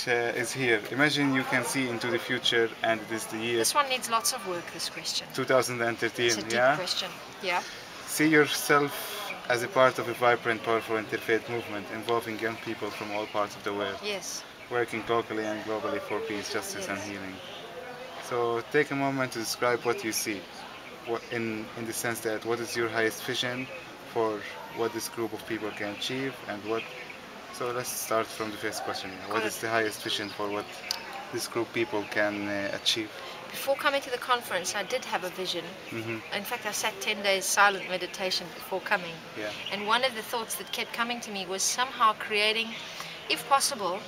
is here. Imagine you can see into the future, and it is the year. This one needs lots of work, this question. 2013, It's a deep question, yeah. See yourself as a part of a vibrant, powerful interfaith movement involving young people from all parts of the world. Yes. Working locally and globally for peace, justice, and Yes. healing. So take a moment to describe what you see, in the sense that what is your highest vision for what this group of people can achieve, and what. So let's start from the first question. What is the highest vision for what this group of people can achieve? Before coming to the conference, I did have a vision. In fact, I sat 10 days silent meditation before coming. Yeah. And one of the thoughts that kept coming to me was somehow creating, if possible,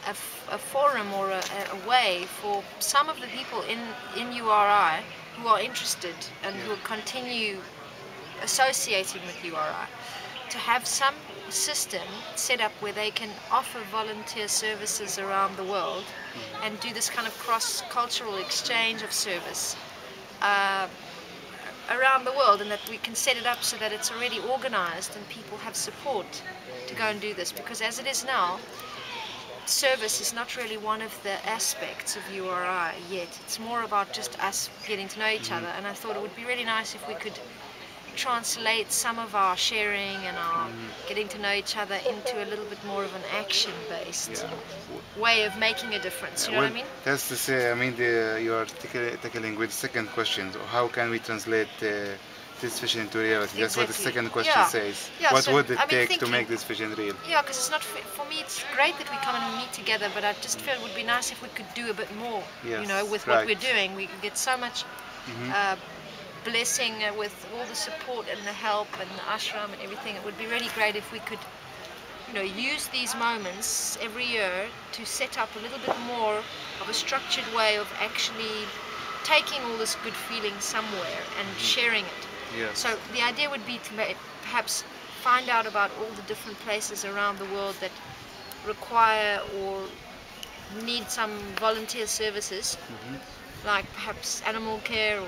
a forum or a way for some of the people in URI who are interested and who will continue associating with URI to have some system set up where they can offer volunteer services around the world and do this kind of cross-cultural exchange of service around the world, and that we can set it up so that it's already organized and people have support to go and do this, because as it is now, service is not really one of the aspects of URI yet. It's more about just us getting to know each other, and I thought it would be really nice if we could translate some of our sharing and our getting to know each other into a little bit more of an action-based way of making a difference. You know what I mean? That's to say, I mean, you are tackling with the second question. So how can we translate this vision into reality? That's what the second question says. What would it take to make this vision real? Yeah, because it's not, for me, it's great that we come and meet together, but I just feel it would be nice if we could do a bit more, you know, with what we're doing. We get so much blessing with all the support and the help and the ashram and everything. It would be really great if we could, you know, use these moments every year to set up a little bit more of a structured way of actually taking all this good feeling somewhere and sharing it. Yes. So the idea would be to perhaps find out about all the different places around the world that require or need some volunteer services, like perhaps animal care or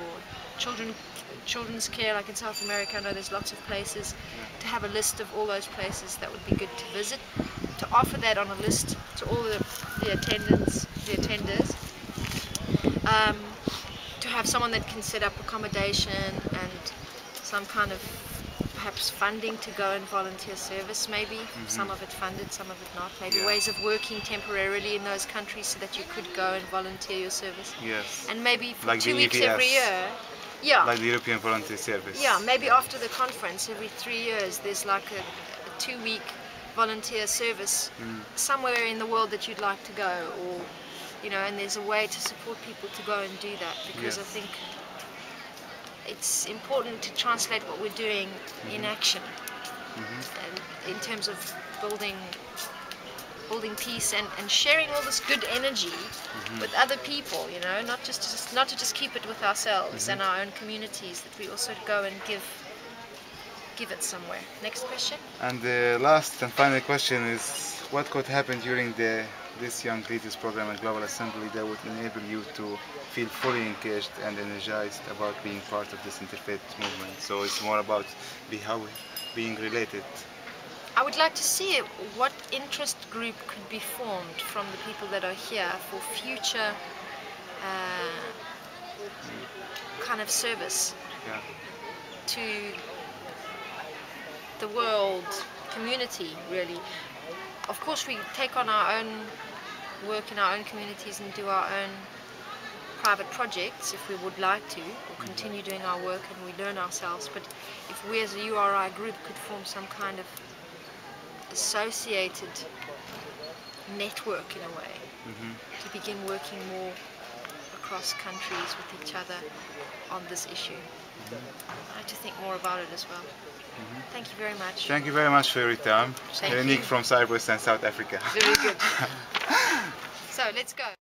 children's care, like in South America. I know there's lots of places. To have a list of all those places that would be good to visit, to offer that on a list to all the attenders, to have someone that can set up accommodation and some kind of perhaps funding to go and volunteer service, maybe some of it funded, some of it not, maybe ways of working temporarily in those countries so that you could go and volunteer your service. Yes. And maybe for like 2 weeks every year. Like the European Volunteer Service. Yeah, maybe after the conference, every 3 years, there's like a 2-week volunteer service somewhere in the world that you'd like to go, or, you know, and there's a way to support people to go and do that, because I think it's important to translate what we're doing in action, and in terms of building peace and sharing all this good energy with other people, you know, not to just keep it with ourselves and our own communities, that we also go and give it somewhere. Next question. And the last and final question is, what could happen during this Young Leaders Program at Global Assembly that would enable you to feel fully engaged and energized about being part of this interfaith movement? So it's more about being related. I would like to see what interest group could be formed from the people that are here for future kind of service to the world community, really. Of course, we take on our own work in our own communities and do our own private projects if we would like to, or continue doing our work and we learn ourselves. But if we as a URI group could form some kind of associated network in a way, to begin working more across countries with each other on this issue. I have to think more about it as well. Thank you very much. Thank you very much for your time. Heleniq from Cypress and South Africa. Very good. So let's go.